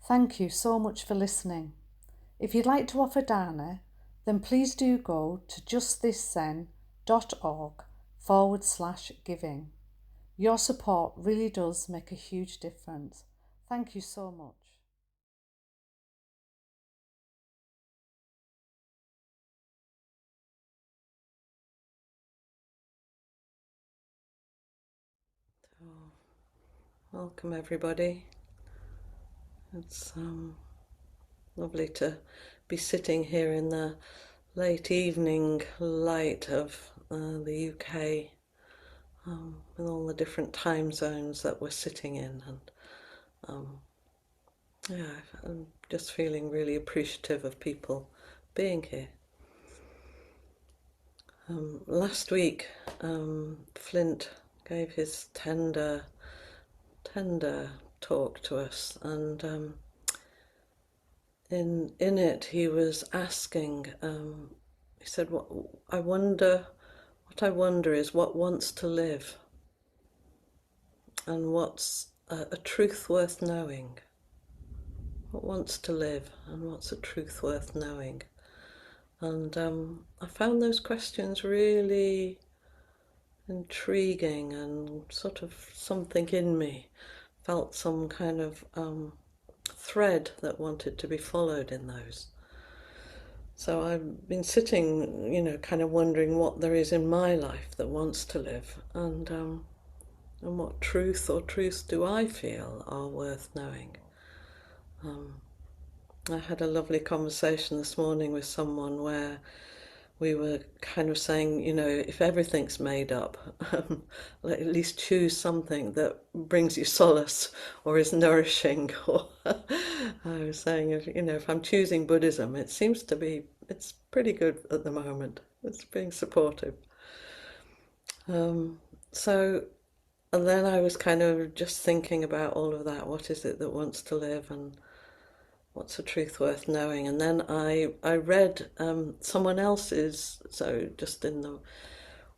Thank you so much for listening. If you'd like to offer dana, then please do go to justthiszen.org/giving. Your support really does make a huge difference. Thank you so much. Welcome everybody. It's lovely to be sitting here in the late evening light of the UK, with all the different time zones that we're sitting in, and I'm just feeling really appreciative of people being here. Last week, Flint gave his tender talk to us, and in it he was asking. He said, "What I wonder is what wants to live, and what's a truth worth knowing. What wants to live, and what's a truth worth knowing?" And I found those questions really intriguing, and sort of something in me felt some kind of thread that wanted to be followed in those. So I've been sitting, kind of wondering what there is in my life that wants to live, and what truth or truths do I feel are worth knowing. I had a lovely conversation this morning with someone where we were kind of saying, if everything's made up, at least choose something that brings you solace or is nourishing. Or I was saying, if I'm choosing Buddhism, it seems to be, it's pretty good at the moment. It's being supportive. So, and then I was kind of just thinking about all of that. What is it that wants to live, and what's a truth worth knowing? And then I read someone else's, so just in the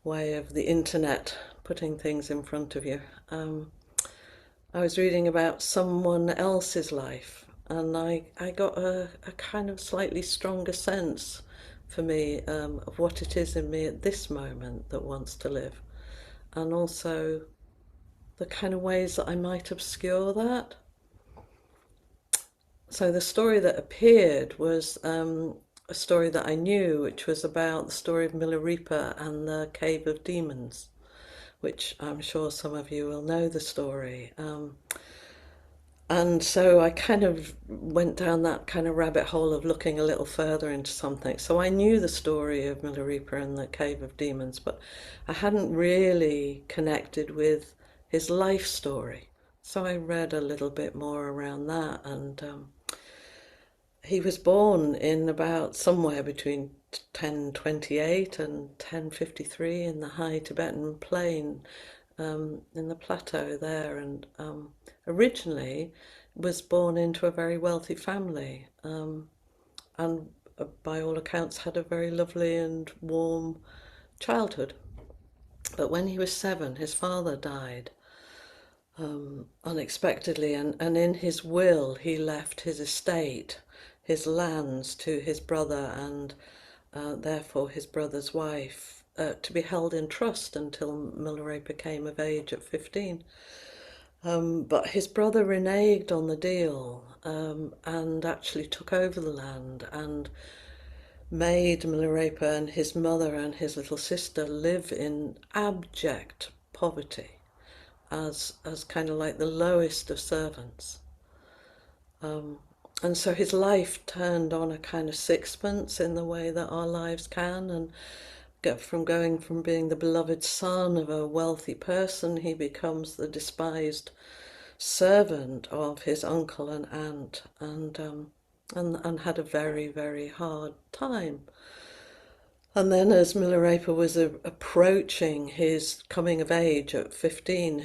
way of the internet putting things in front of you, I was reading about someone else's life, and I got a kind of slightly stronger sense for me of what it is in me at this moment that wants to live, and also the kind of ways that I might obscure that. So the story that appeared was a story that I knew, which was about the story of Milarepa and the Cave of Demons, which I'm sure some of you will know the story. And so I kind of went down that kind of rabbit hole of looking a little further into something. So I knew the story of Milarepa and the Cave of Demons, but I hadn't really connected with his life story. So I read a little bit more around that, and he was born in about somewhere between 1028 and 1053 in the high Tibetan plain, in the plateau there, and originally was born into a very wealthy family, and by all accounts had a very lovely and warm childhood. But when he was 7, his father died unexpectedly, and in his will he left his estate, his lands, to his brother, and therefore his brother's wife, to be held in trust until Milarepa came of age at 15. But his brother reneged on the deal, and actually took over the land and made Milarepa and his mother and his little sister live in abject poverty, as kind of like the lowest of servants. And so his life turned on a kind of sixpence in the way that our lives can, and going from being the beloved son of a wealthy person, he becomes the despised servant of his uncle and aunt, and had a very, very hard time. And then as Milarepa was approaching his coming of age at 15,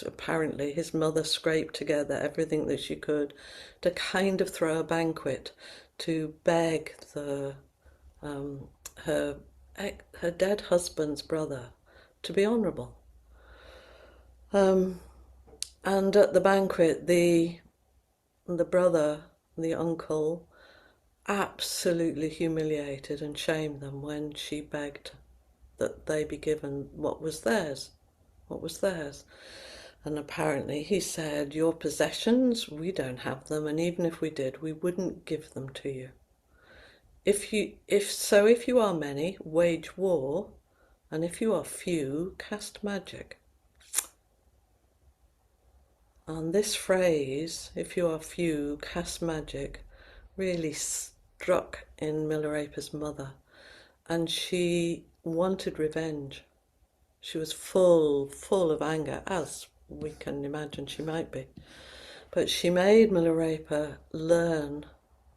apparently his mother scraped together everything that she could to kind of throw a banquet to beg her dead husband's brother to be honourable. And at the banquet, the the brother, the uncle, absolutely humiliated and shamed them when she begged that they be given what was theirs. What was theirs. And apparently he said, your possessions, we don't have them, and even if we did, we wouldn't give them to you. If you are many, wage war, and if you are few, cast magic. And this phrase, if you are few, cast magic, really struck in Milarepa's mother, and she wanted revenge. She was full of anger, as we can imagine she might be. But she made Milarepa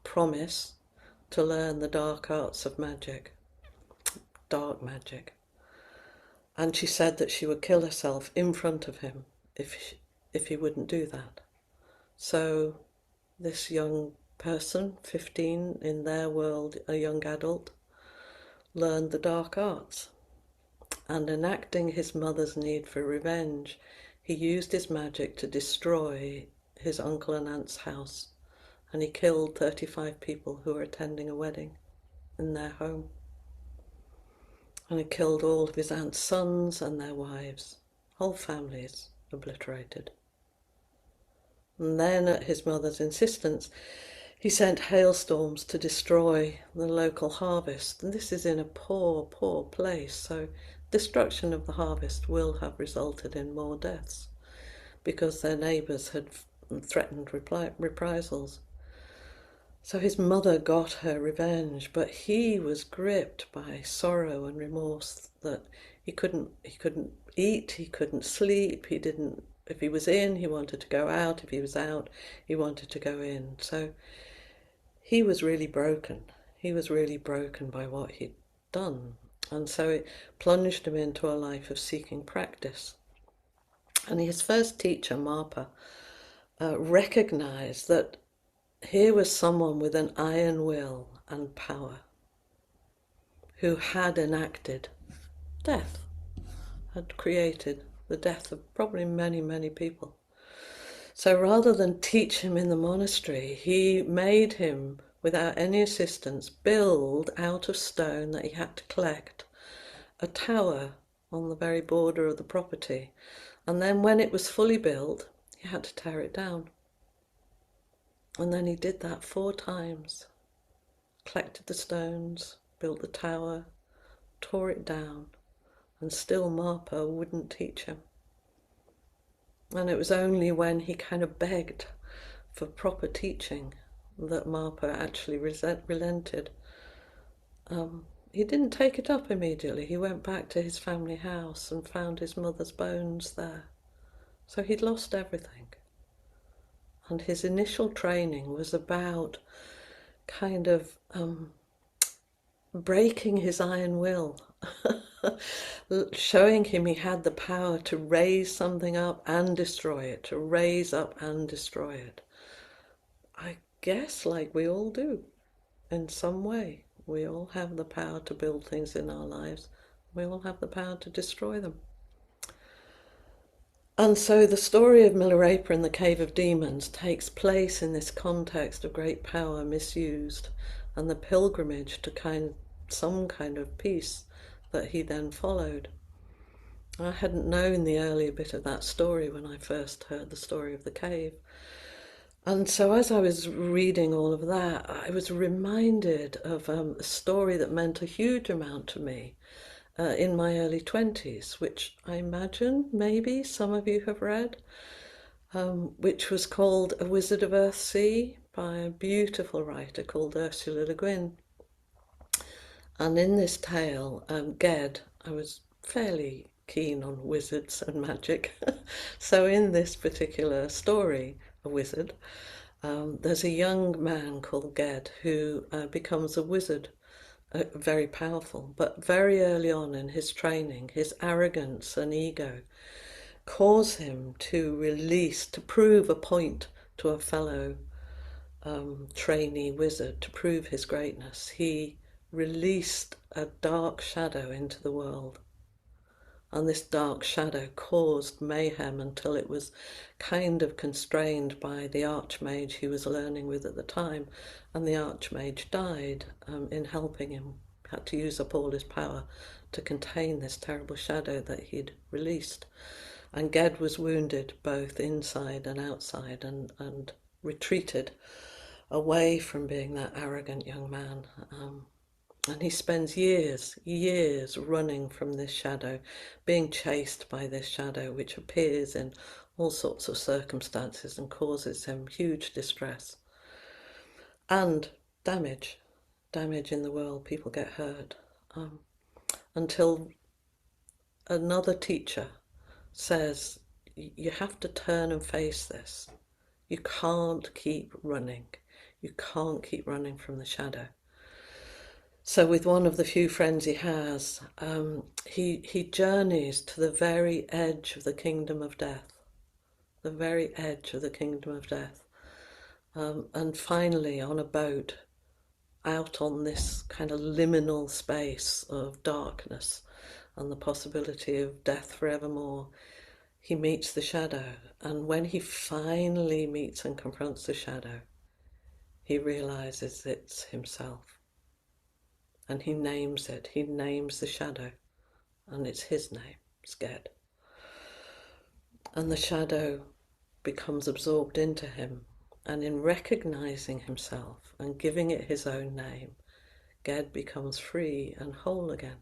promise to learn the dark arts of magic, dark magic. And she said that she would kill herself in front of him if he wouldn't do that. So this young person, 15 in their world, a young adult, learned the dark arts. And enacting his mother's need for revenge, he used his magic to destroy his uncle and aunt's house, and he killed 35 people who were attending a wedding in their home. And he killed all of his aunt's sons and their wives, whole families obliterated. And then, at his mother's insistence, he sent hailstorms to destroy the local harvest. And this is in a poor place, so destruction of the harvest will have resulted in more deaths because their neighbours had threatened reprisals. So his mother got her revenge, but he was gripped by sorrow and remorse that he couldn't eat, he couldn't sleep, if he was in, he wanted to go out, if he was out, he wanted to go in. So he was really broken. He was really broken by what he'd done. And so it plunged him into a life of seeking practice. And his first teacher, Marpa, recognized that here was someone with an iron will and power who had enacted death, had created the death of probably many people. So rather than teach him in the monastery, he made him, without any assistance, build out of stone that he had to collect a tower on the very border of the property. And then when it was fully built, he had to tear it down. And then he did that 4 times. Collected the stones, built the tower, tore it down, and still Marpa wouldn't teach him. And it was only when he kind of begged for proper teaching that Marpa actually relented. He didn't take it up immediately. He went back to his family house and found his mother's bones there. So he'd lost everything. And his initial training was about kind of breaking his iron will, showing him he had the power to raise something up and destroy it, to raise up and destroy it. I guess like we all do, in some way. We all have the power to build things in our lives. We all have the power to destroy them. And so the story of Milarepa in the Cave of Demons takes place in this context of great power misused and the pilgrimage to some kind of peace that he then followed. I hadn't known the earlier bit of that story when I first heard the story of the cave. And so as I was reading all of that, I was reminded of a story that meant a huge amount to me in my early 20s, which I imagine maybe some of you have read, which was called A Wizard of Earthsea by a beautiful writer called Ursula Le Guin. And in this tale, Ged, I was fairly keen on wizards and magic. So in this particular story, A Wizard, there's a young man called Ged who becomes a wizard, very powerful, but very early on in his training, his arrogance and ego cause him to prove a point to a fellow trainee wizard, to prove his greatness. He released a dark shadow into the world, And this dark shadow caused mayhem until it was kind of constrained by the archmage he was learning with at the time. And the archmage died in helping him, had to use up all his power to contain this terrible shadow that he'd released. And Ged was wounded both inside and outside and retreated away from being that arrogant young man. And he spends years running from this shadow, being chased by this shadow, which appears in all sorts of circumstances and causes him huge distress. And damage in the world, people get hurt. Until another teacher says, you have to turn and face this. You can't keep running. You can't keep running from the shadow. So with one of the few friends he has, he journeys to the very edge of the kingdom of death, the very edge of the kingdom of death. And finally on a boat, out on this kind of liminal space of darkness and the possibility of death forevermore, he meets the shadow. And when he finally meets and confronts the shadow, he realizes it's himself. And he names it. He names the shadow. And it's his name. It's Ged. And the shadow becomes absorbed into him. And in recognizing himself and giving it his own name, Ged becomes free and whole again.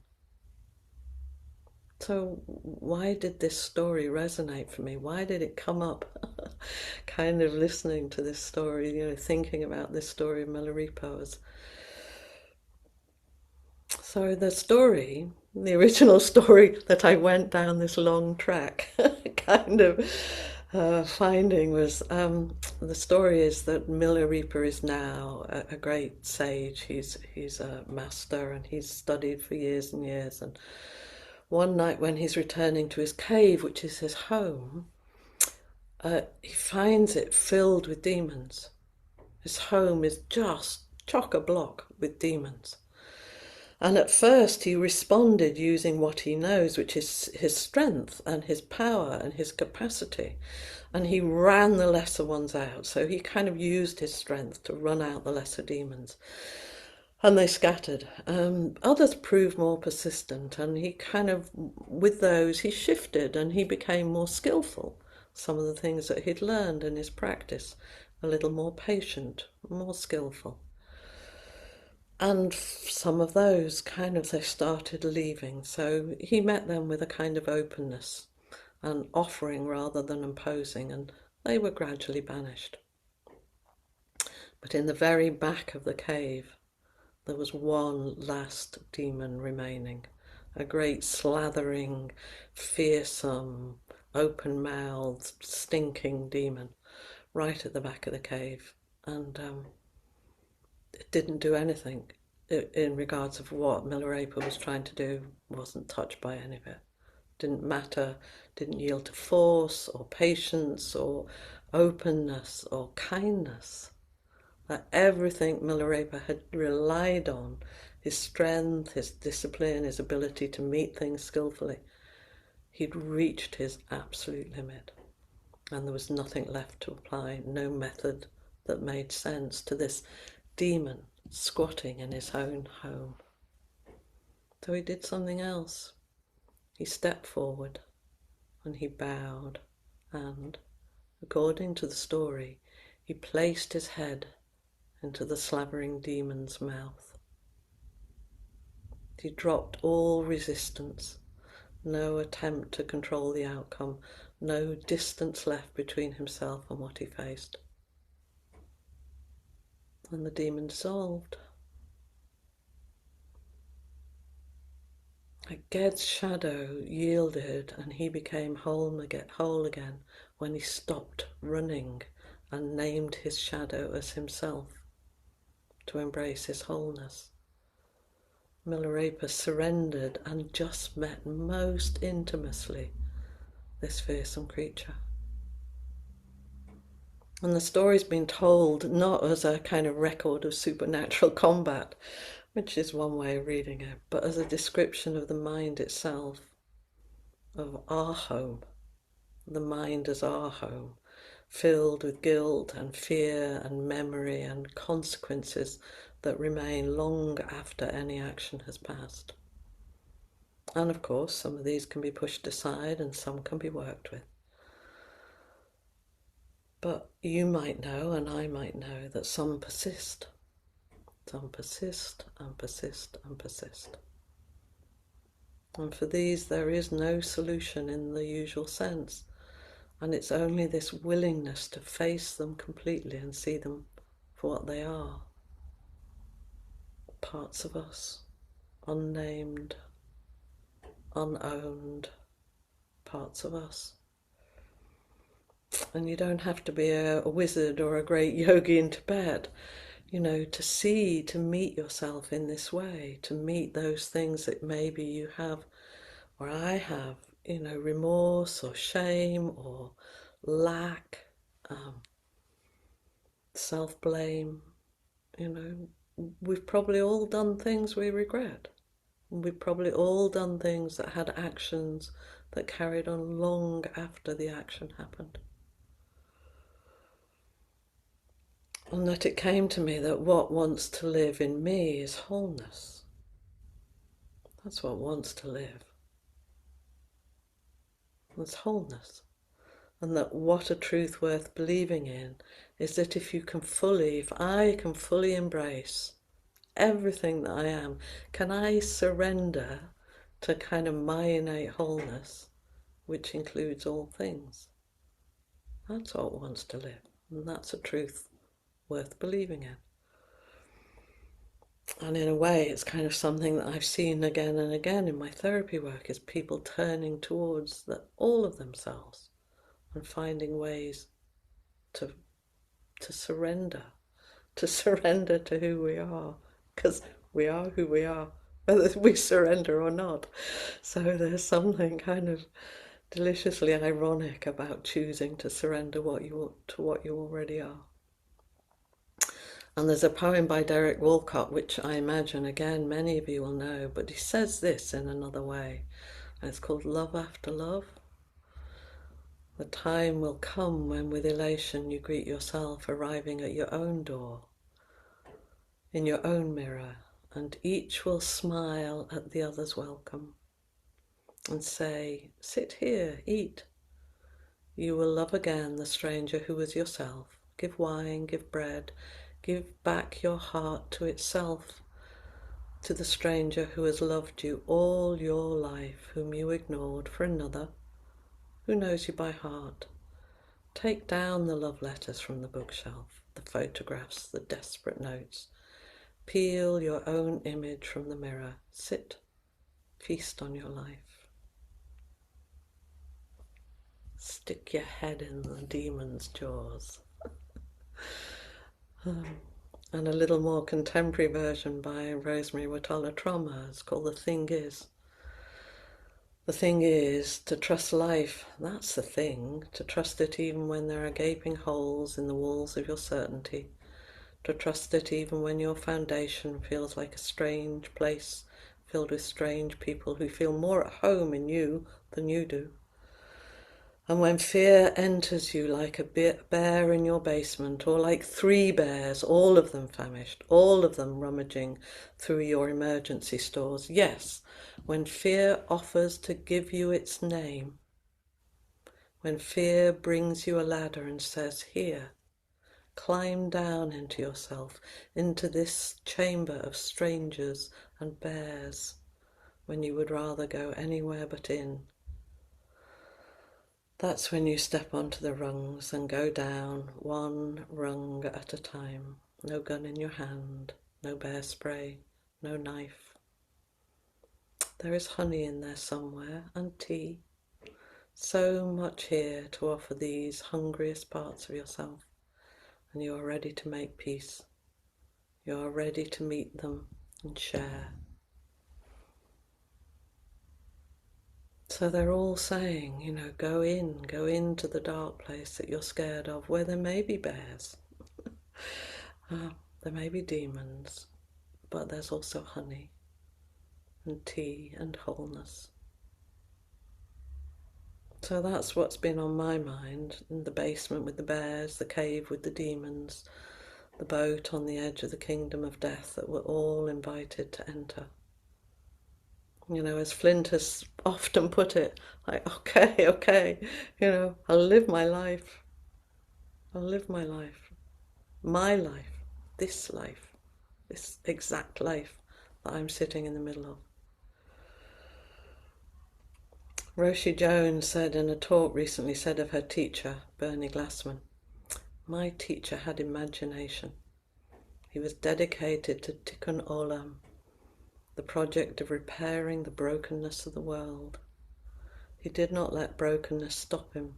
So why did this story resonate for me? Why did it come up? Kind of listening to this story, thinking about this story of Milarepa was... So the original story that I went down this long track kind of finding was, the story is that Milarepa is now a great sage. He's a master and he's studied for years and years. And one night when he's returning to his cave, which is his home, he finds it filled with demons. His home is just chock-a-block with demons. And at first he responded using what he knows, which is his strength and his power and his capacity. And he ran the lesser ones out. So he kind of used his strength to run out the lesser demons. And they scattered. Others proved more persistent. And he kind of, with those, he shifted and he became more skillful. Some of the things that he'd learned in his practice, a little more patient, more skillful. And some of those they started leaving. So he met them with a kind of openness and offering rather than imposing, and they were gradually banished. But in the very back of the cave, there was one last demon remaining, a great slathering, fearsome, open-mouthed, stinking demon right at the back of the cave. And it didn't do anything in regards of what Milarepa was trying to do, wasn't touched by any of it. Didn't matter, didn't yield to force or patience or openness or kindness. That everything Milarepa had relied on, his strength, his discipline, his ability to meet things skillfully, he'd reached his absolute limit. And there was nothing left to apply, no method that made sense to this demon squatting in his own home. So he did something else. He stepped forward and he bowed and, according to the story, he placed his head into the slavering demon's mouth. He dropped all resistance, no attempt to control the outcome, no distance left between himself and what he faced. And the demon dissolved. Ged's shadow yielded and he became whole again when he stopped running and named his shadow as himself to embrace his wholeness. Milarepa surrendered and just met most intimately this fearsome creature. And the story's been told not as a kind of record of supernatural combat, which is one way of reading it, but as a description of the mind itself. of our home, the mind as our home, filled with guilt and fear and memory and consequences that remain long after any action has passed. And of course, some of these can be pushed aside and some can be worked with. But you might know, and I might know, that some persist. Some persist and persist and persist. And for these, there is no solution in the usual sense. And it's only this willingness to face them completely and see them for what they are. Parts of us, unnamed, unowned parts of us. And you don't have to be a wizard or a great yogi in Tibet, to see, to meet yourself in this way, to meet those things that maybe you have, or I have, remorse or shame or lack, self-blame. We've probably all done things we regret. We've probably all done things that had actions that carried on long after the action happened. And that it came to me that what wants to live in me is wholeness. That's what wants to live. It's wholeness. And that what a truth worth believing in is that if I can fully embrace everything that I am, can I surrender to kind of my innate wholeness, which includes all things? That's what wants to live. And that's a truth worth believing in. And in a way, it's kind of something that I've seen again and again in my therapy work, is people turning towards all of themselves and finding ways to surrender, to who we are, because we are who we are, whether we surrender or not. So there's something kind of deliciously ironic about choosing to surrender to what you already are. And there's a poem by Derek Walcott, which I imagine, again, many of you will know, but he says this in another way. And it's called Love After Love. The time will come when with elation you greet yourself arriving at your own door, in your own mirror, and each will smile at the other's welcome and say, sit here, eat. You will love again the stranger who was yourself. Give wine, give bread, give back your heart to itself, to the stranger who has loved you all your life, whom you ignored for another, who knows you by heart. Take down the love letters from the bookshelf, the photographs, the desperate notes. Peel your own image from the mirror. Sit, feast on your life. Stick your head in the demon's jaws. And a little more contemporary version by Rosemary Watala Troma is called The Thing Is. The thing is to trust life. That's the thing. To trust it even when there are gaping holes in the walls of your certainty. To trust it even when your foundation feels like a strange place filled with strange people who feel more at home in you than you do. And when fear enters you like a bear in your basement, or like 3 bears, all of them famished, all of them rummaging through your emergency stores. Yes, when fear offers to give you its name, when fear brings you a ladder and says, here, climb down into yourself, into this chamber of strangers and bears, when you would rather go anywhere but in. That's when you step onto the rungs and go down, one rung at a time. No gun in your hand, no bear spray, no knife. There is honey in there somewhere, and tea. So much here to offer these hungriest parts of yourself, and you are ready to make peace. You are ready to meet them and share. So they're all saying, go into the dark place that you're scared of, where there may be bears, there may be demons, but there's also honey and tea and wholeness. So that's what's been on my mind, in the basement with the bears, the cave with the demons, the boat on the edge of the kingdom of death that we're all invited to enter. You know, as Flint has often put it, like, okay, okay, you know, I'll live my life. I'll live my life. My life. This exact life that I'm sitting in the middle of. Roshi Jones said in a talk recently, said of her teacher, Bernie Glassman, "My teacher had imagination. He was dedicated to Tikkun Olam, the project of repairing the brokenness of the world. He did not let brokenness stop him.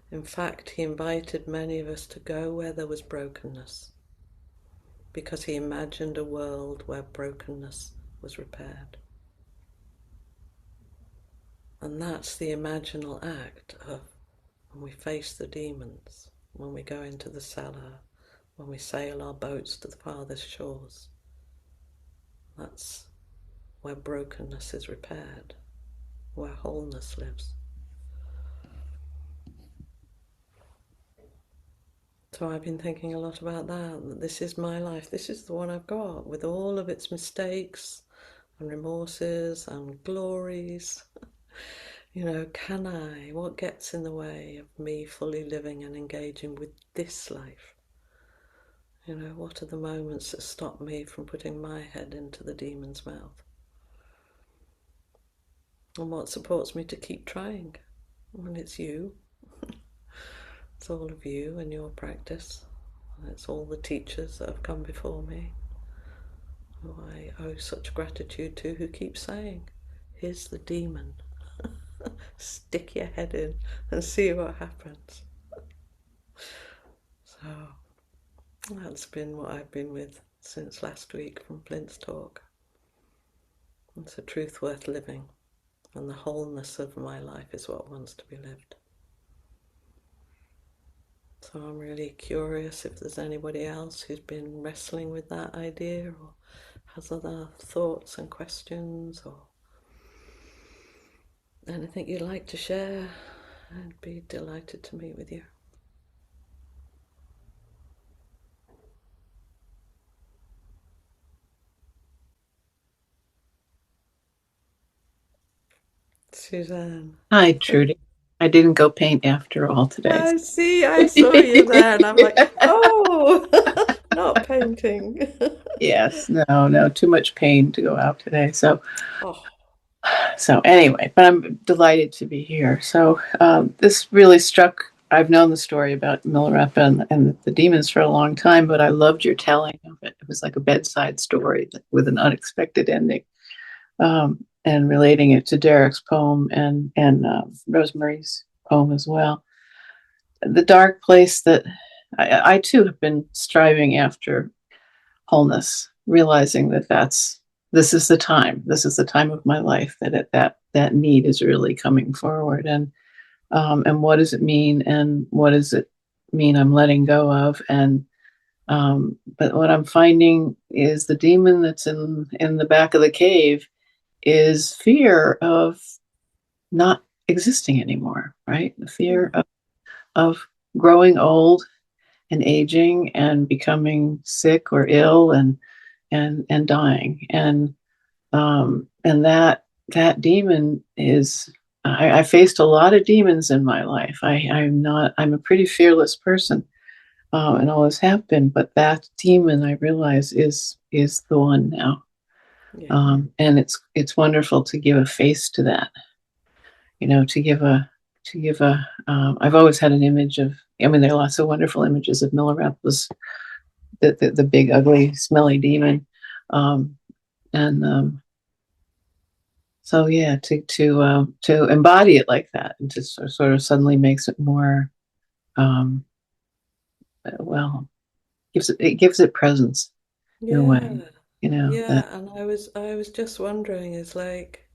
In fact, he invited many of us to go where there was brokenness, because he imagined a world where brokenness was repaired." And that's the imaginal act of when we face the demons, when we go into the cellar, when we sail our boats to the farthest shores. That's where brokenness is repaired, where wholeness lives. So I've been thinking a lot about that this is my life, this is the one I've got, with all of its mistakes and remorses and glories. You know, what gets in the way of me fully living and engaging with this life? You know, what are the moments that stop me from putting my head into the demon's mouth? And what supports me to keep trying? Well, it's you. It's all of you and your practice. It's all the teachers that have come before me, who I owe such gratitude to, who keep saying, here's the demon. Stick your head in and see what happens. So that's been what I've been with since last week from Flint's talk. It's a truth worth living, and the wholeness of my life is what wants to be lived. So I'm really curious if there's anybody else who's been wrestling with that idea or has other thoughts and questions or anything you'd like to share. I'd be delighted to meet with you. Suzanne. Hi, Trudy. I didn't go paint after all today. I saw you there and I'm like, oh, not painting. Yes, no, too much pain to go out today. So Oh, anyway, but I'm delighted to be here. So this really struck. I've known the story about Milarepa and the demons for a long time, but I loved your telling of it. It was like a bedside story with an unexpected ending, and relating it to Derek's poem and Rosemary's poem as well. The dark place that I too have been striving after wholeness, realizing that this is the time. This is the time of my life that need is really coming forward, and what does it mean, and what does it mean I'm letting go of, and but what I'm finding is the demon that's in the back of the cave is fear of not existing anymore, right? The fear of growing old and aging and becoming sick or ill and dying, and that demon is. I faced a lot of demons in my life. I'm a pretty fearless person, and always have been. But that demon, I realize, is the one now. yeah. And it's wonderful to give a face to that. You know, to give a. I've always had an image of. I mean, there are lots of wonderful images of Milarepa's the big, ugly, smelly demon, and so yeah, to embody it like that, and to sort of suddenly makes it more, um, well, gives it presence in a way, Yeah. you know. That Yeah, and I was just wondering, is like,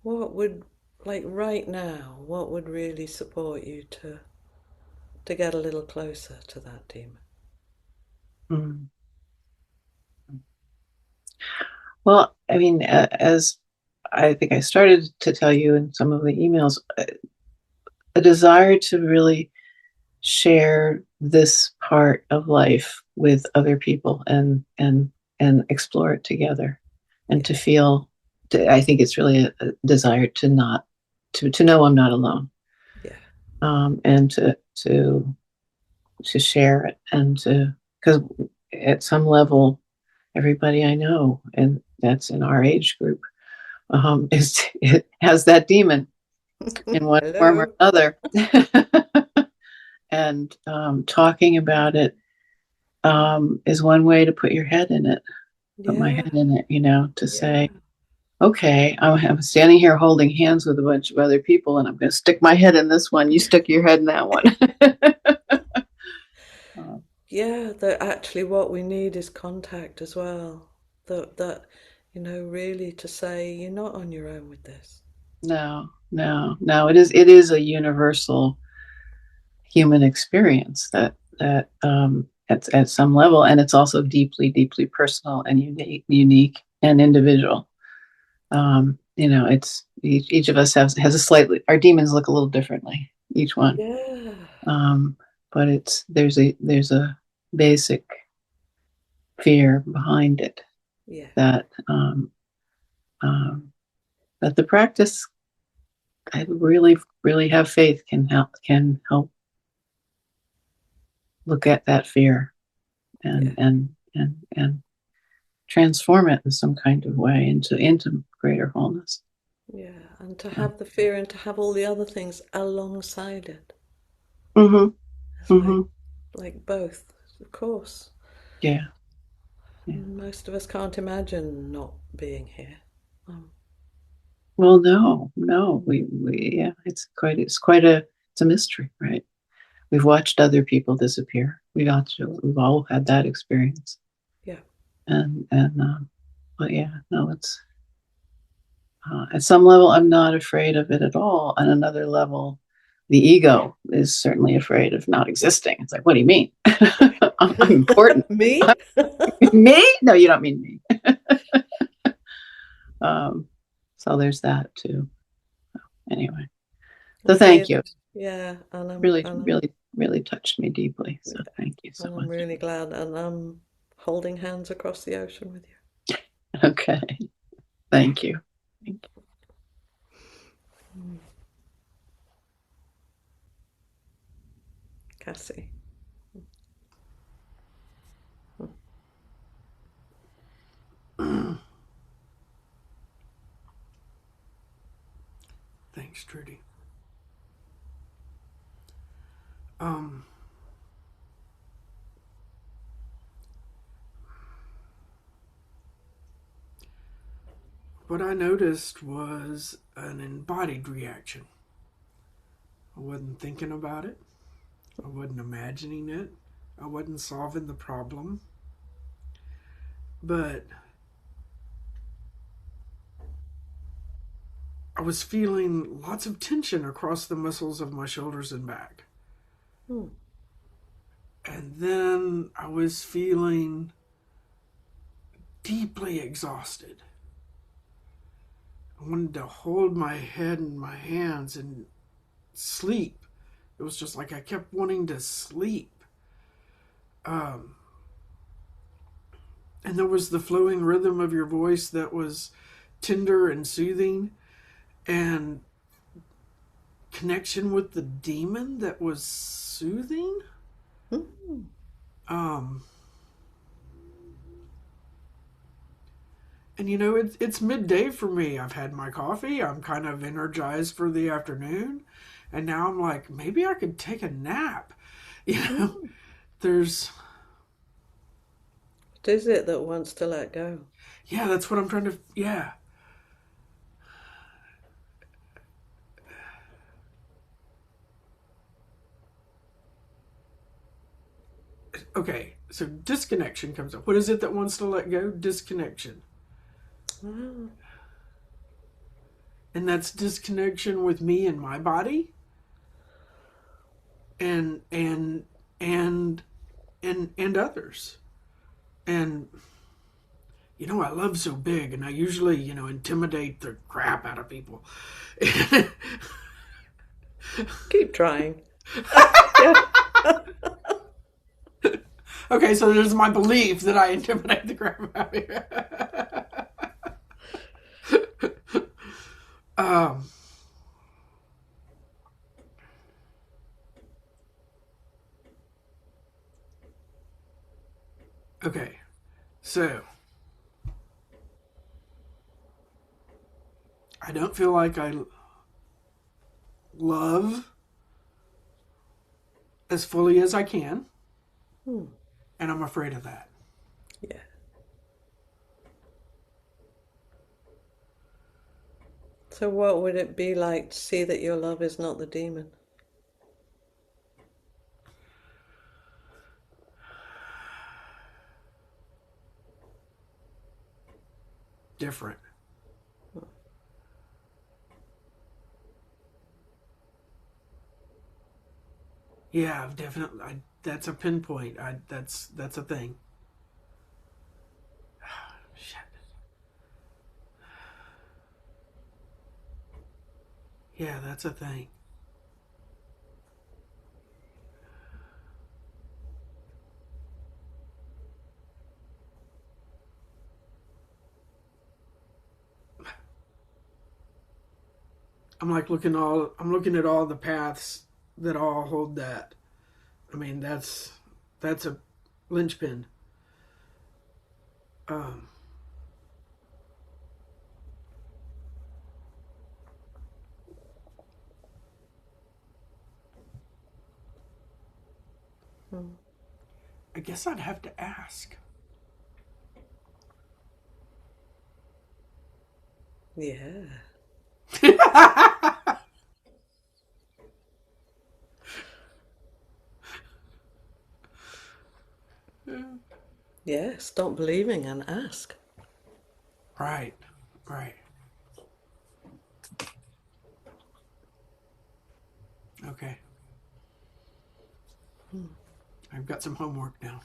what would, like right now, what would really support you to get a little closer to that demon? well, I mean, as I think I started to tell you in some of the emails, a desire to really share this part of life with other people and explore it together, and to feel. I think it's really a desire to not to know I'm not alone, Yeah. and to share it, and to, because at some level, everybody I know, and that's in our age group, it has that demon in one form or Hello. another. And talking about it is one way to put your head in it, put my Yeah. head in it, to Yeah. say, okay, I'm standing here holding hands with a bunch of other people, and I'm going to stick my head in this one. You stick your head in that one. Yeah, that actually what we need is contact as well. That really to say you're not on your own with this. No, no, no. It is a universal human experience that at some level, and it's also deeply, deeply personal and unique and individual. It's each of us has a slightly, our demons look a little differently, each one. Yeah. But there's a basic fear behind it Yeah. that that the practice, I really, really have faith, can help look at that fear Yeah. and transform it in some kind of way into greater wholeness. Yeah. And to So. have the fear and to have all the other things alongside it. Mm-hmm. It's Mm-hmm. like both, of course. Yeah. Yeah. Most of us can't imagine not being here. Well, no, yeah, it's a mystery, right? We've watched other people disappear. We've all had that experience, Yeah. and but yeah, no, it's at some level I'm not afraid of it at all. On another level, the ego is certainly afraid of not existing. It's like, what do you mean? I'm important. Me? Me? No, you don't mean me. um, so there's that too. Anyway, so I'm here. thank you. Yeah, and Really, really, really touched me deeply. So thank you so I'm much. really glad, and I'm holding hands across the ocean with you. Okay, thank you. Thank you. Cassie. Thanks, Trudy. What I noticed was an embodied reaction. I wasn't thinking about it. I wasn't imagining it. I wasn't solving the problem. But I was feeling lots of tension across the muscles of my shoulders and back. Hmm. And then I was feeling deeply exhausted. I wanted to hold my head in my hands and sleep. It was just like I kept wanting to sleep. And there was the flowing rhythm of your voice that was tender and soothing, and connection with the demon that was soothing. Hmm. Um, and it's midday for me. I've had my coffee. I'm kind of energized for the afternoon, and now I'm like, maybe I could take a nap. There's. What is it that wants to let go? Yeah, that's what I'm trying to. Yeah. Okay, so disconnection comes up. What is it that wants to let go? Disconnection. Ah. And that's disconnection with me and my body, and and and others. And I love so big, and I usually, intimidate the crap out of people. Keep trying. Okay, so there's my belief that I intimidate the crap out of you. Okay, so I don't feel like I love as fully as I can, and I'm afraid of that. Yeah. So what would it be like to see that your love is not the demon? Different. Yeah, definitely. That's a pinpoint. That's a thing. Shit. Yeah, that's a thing. I'm looking at all the paths that all hold that. I mean, that's a linchpin. I guess I'd have to ask. Yeah. Yeah, stop believing and ask. Right. Okay. I've got some homework now.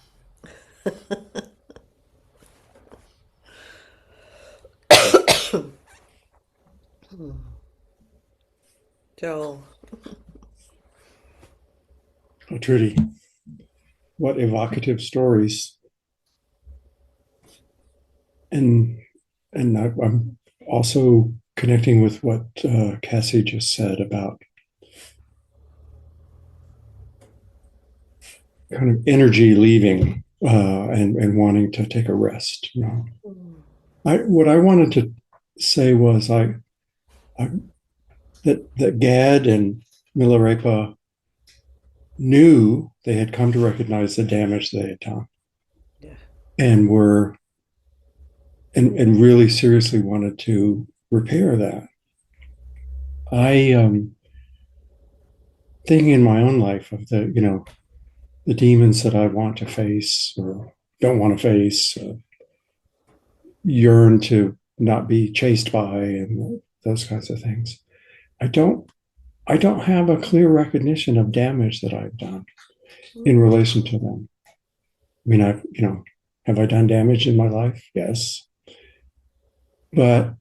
Joel. Oh, Trudy, what evocative stories. And I'm also connecting with what Cassie just said about kind of energy leaving and wanting to take a rest. What I wanted to say was that Gad and Milarepa knew they had come to recognize the damage they had done, and were and really seriously wanted to repair that. I thinking in my own life of the demons that I want to face or don't want to face, yearn to not be chased by, and those kinds of things. I don't have a clear recognition of damage that I've done in relation to them. I mean, have I done damage in my life? Yes. But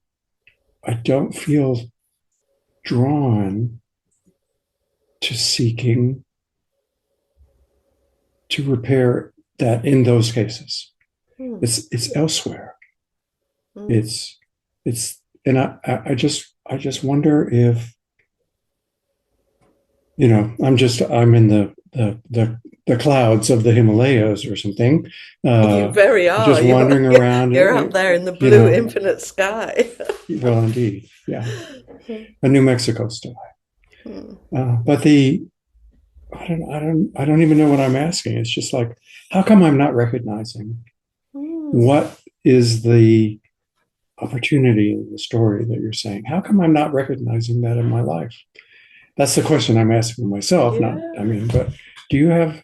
I don't feel drawn to seeking to repair that in those cases. It's elsewhere. It's and I just wonder if I'm in the clouds of the Himalayas or something. You very are. Just wandering around. You're up there in the blue infinite sky. Well, indeed, yeah. A New Mexico style. But I don't even know what I'm asking. It's just like, how come I'm not recognizing what is the opportunity in the story that you're saying? How come I'm not recognizing that in my life? That's the question I'm asking myself. But do you have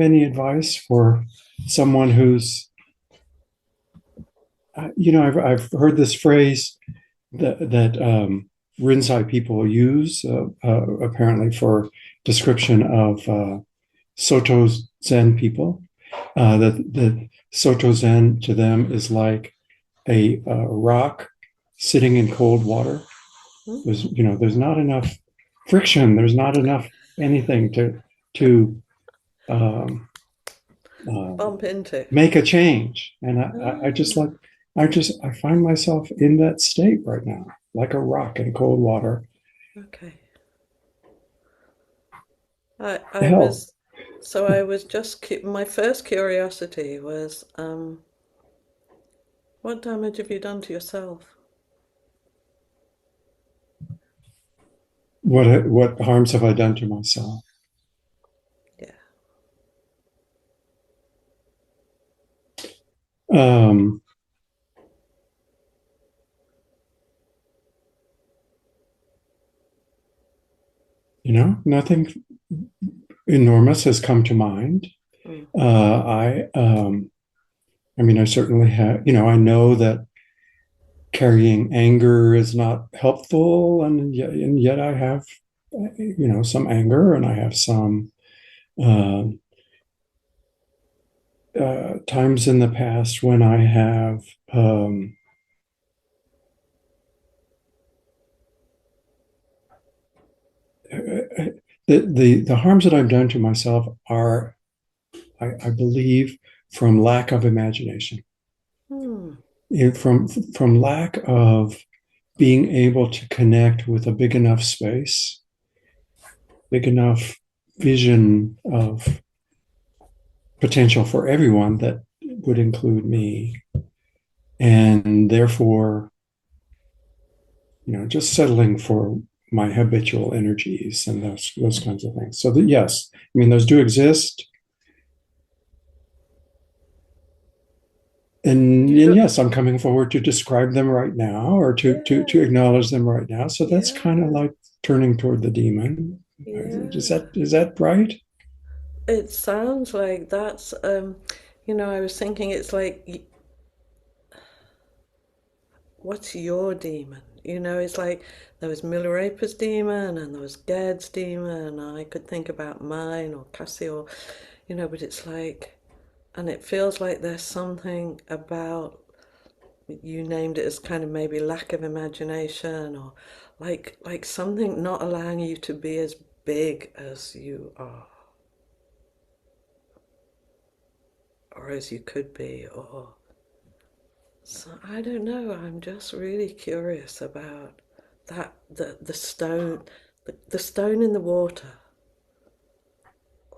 any advice for someone who's, I've heard this phrase that Rinzai people use apparently for description of Soto Zen people, The Soto Zen to them is like a rock sitting in cold water. There's not enough friction. There's not enough anything to Bump into. make a change. And I find myself in that state right now, like a rock in cold water. Okay. I was just, my first curiosity was, what damage have you done to yourself? What harms have I done to myself? Yeah. Nothing enormous has come to mind. I certainly have, I know that carrying anger is not helpful, and yet I have, some anger, and I have some times in the past when I have the harms that I've done to myself are, I believe, from lack of imagination, from lack of being able to connect with a big enough space, big enough vision of potential for everyone that would include me, and therefore, just settling for my habitual energies and those kinds of things. So that, yes, those do exist. And yes, I'm coming forward to describe them right now, or to acknowledge them right now. So that's kind of like turning toward the demon. Yeah. Is that right? It sounds like that's, I was thinking it's like, what's your demon? It's like there was Milarepa's demon and there was Ged's demon, and I could think about mine or Cassie, or, but it's like, and it feels like there's something about, you named it as kind of maybe lack of imagination, or like something not allowing you to be as big as you are, or as you could be, or so I don't know. I'm just really curious about that, the stone, the stone in the water,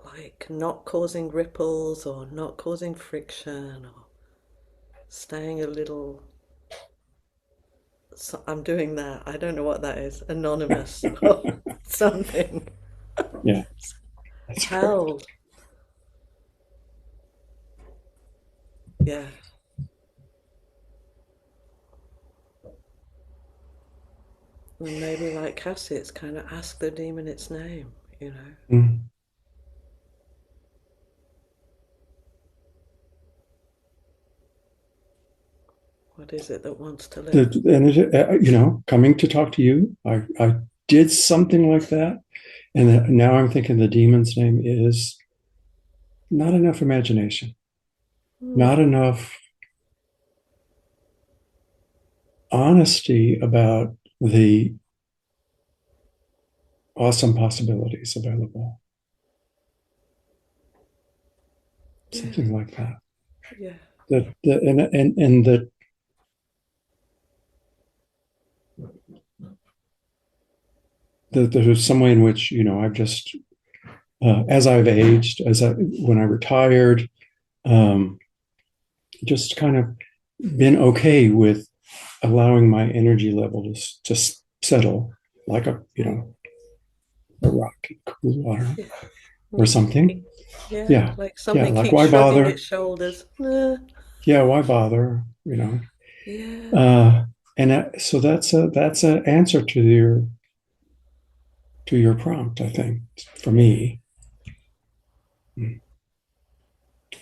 like not causing ripples or not causing friction, or staying a little. So I'm doing that. I don't know what that is. Anonymous or something. Yeah, that's Held. correct. Yeah. And maybe like Cassie, it's kind of ask the demon its name, Mm. What is it that wants to live? And coming to talk to you, I did something like that, and now I'm thinking the demon's name is not enough imagination, not enough honesty about the awesome possibilities available. Something like that. Yeah. And that there's some way in which I've just as I've aged, when I retired, just kind of been okay with allowing my energy levels to settle like a rock in cool water, or something. Yeah, like something like keeps why shrugging bother? its shoulders. Nah. Yeah, why bother? Yeah. And so that's an answer to your prompt, I think, for me.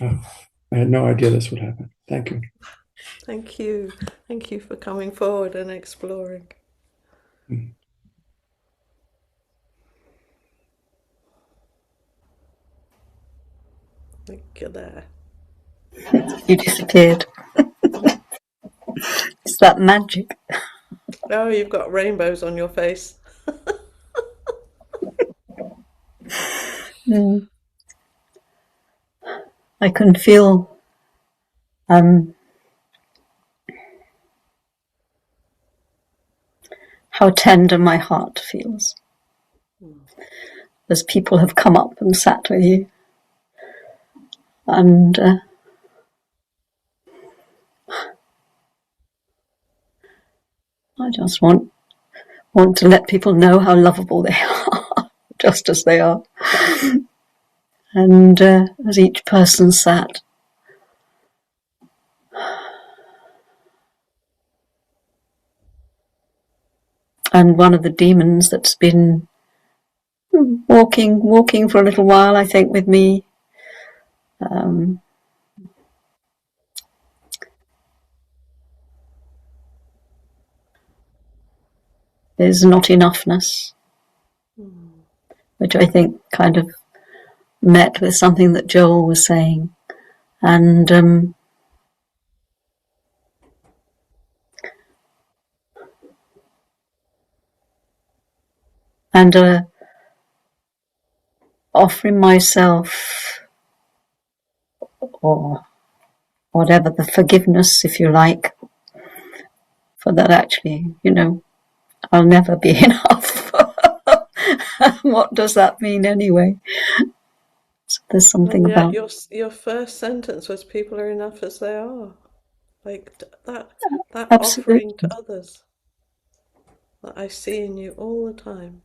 I had no idea this would happen. Thank you. Thank you. Thank you for coming forward and exploring. Thank you there. You disappeared. It's that magic. Oh, you've got rainbows on your face. I can feel how tender my heart feels as people have come up and sat with you. And I just want to let people know how lovable they are, just as they are. And as each person sat, and one of the demons that's been walking for a little while, I think, with me, is not enoughness, which I think kind of met with something that Joel was saying. And offering myself, or whatever, the forgiveness, if you like, for that actually, I'll never be enough. What does that mean anyway? So there's something And yet about your first sentence was people are enough as they are. Like that absolutely. offering to others that I see in you all the time.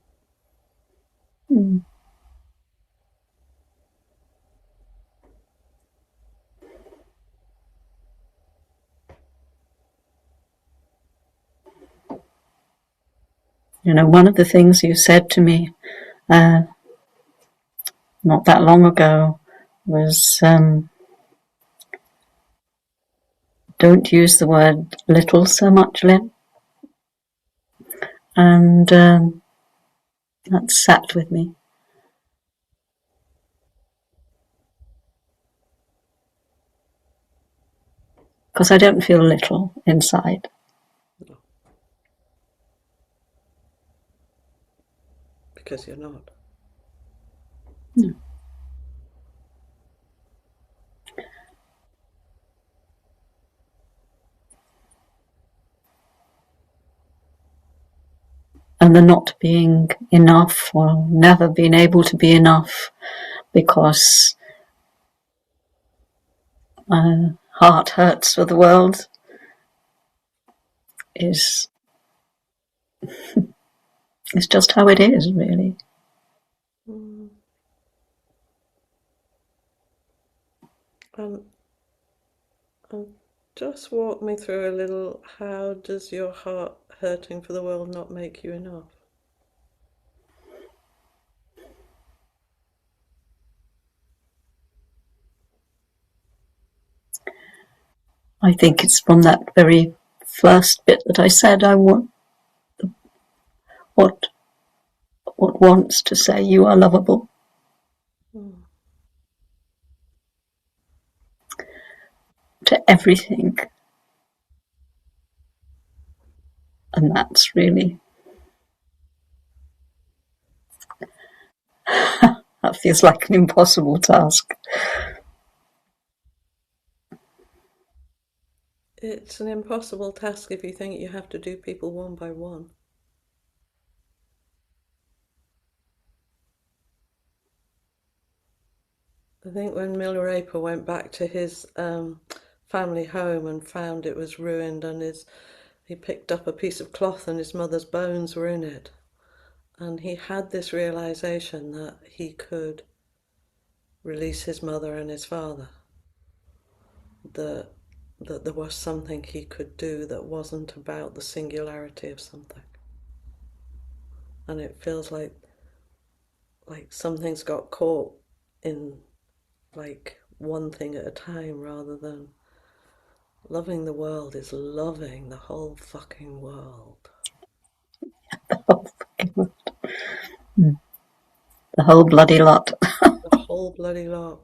One of the things you said to me not that long ago was don't use the word little so much, Lynn. And that sat with me. Because I don't feel little inside. No. Because you're not. No. And the not being enough, or never being able to be enough, because my heart hurts for the world, is just how it is, really. And just walk me through a little, how does your heart hurting for the world not make you enough? I think it's from that very first bit that I said, I want what wants to say you are lovable. To everything. And that's really, that feels like an impossible task. It's an impossible task if you think you have to do people one by one. I think when Milarepa went back to his family home and found it was ruined, and he picked up a piece of cloth and his mother's bones were in it, and he had this realization that he could release his mother and his father, that there was something he could do that wasn't about the singularity of something. And it feels like something's got caught in like one thing at a time, rather than loving the world is loving the whole fucking world. The whole bloody lot. The whole bloody lot.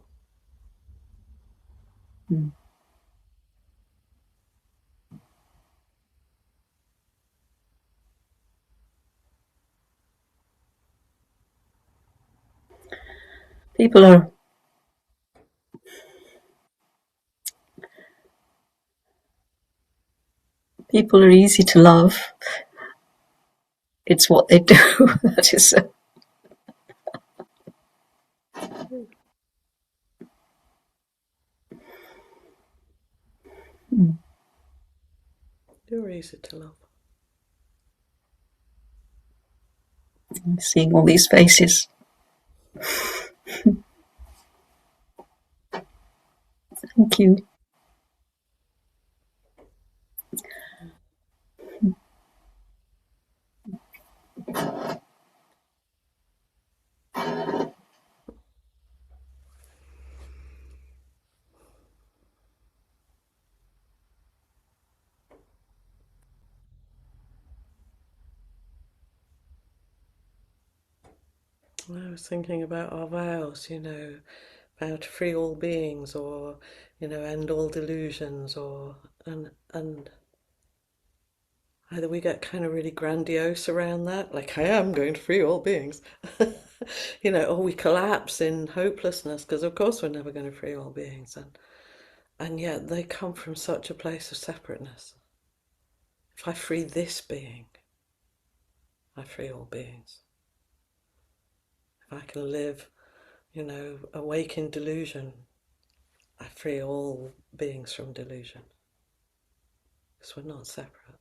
People are easy to love. It's what they do that is. You're easy to love. I'm seeing all these faces. Thank you. I was thinking about our vows, vow to free all beings, or end all delusions, or and either we get kind of really grandiose around that, like I am going to free all beings, or we collapse in hopelessness because of course we're never going to free all beings, and yet they come from such a place of separateness. If I free this being, I free all beings. If I can live, awake in delusion, I free all beings from delusion. Because we're not separate.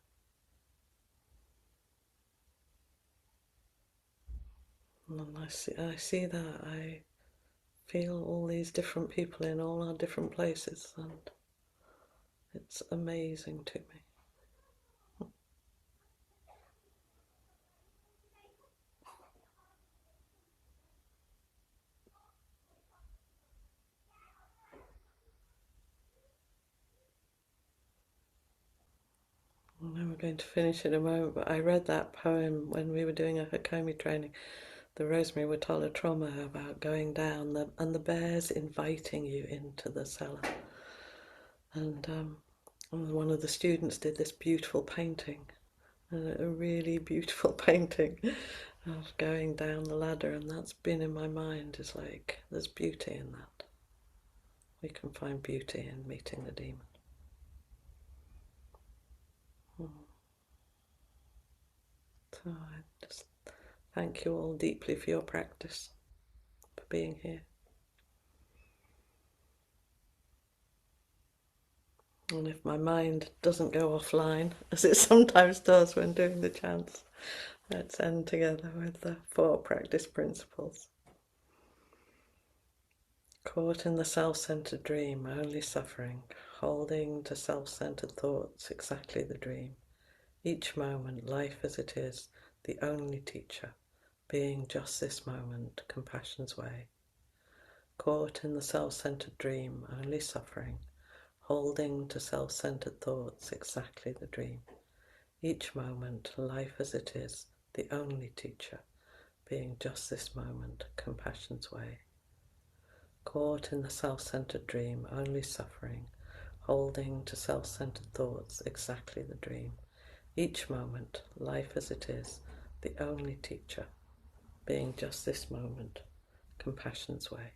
And I see that. I feel all these different people in all our different places, and it's amazing to me. And then we're going to finish in a moment, but I read that poem when we were doing a Hakomi training, the Rosemary Watola Trauma, about going down and the bears inviting you into the cellar. And one of the students did this beautiful painting, a really beautiful painting of going down the ladder, and that's been in my mind, is like, there's beauty in that. We can find beauty in meeting the demon. So I just thank you all deeply for your practice, for being here. And if my mind doesn't go offline, as it sometimes does when doing the chants, let's end together with the 4 practice principles. Caught in the self-centered dream, only suffering, holding to self-centered thoughts, exactly the dream. Each moment, life as it is, the only teacher, being just this moment, compassion's way. Caught in the self-centered dream, only suffering, holding to self-centered thoughts, exactly the dream. Each moment, life as it is, the only teacher, being just this moment, compassion's way. Caught in the self-centered dream, only suffering, holding to self-centered thoughts, exactly the dream. Each moment, life as it is, the only teacher, being just this moment, compassion's way.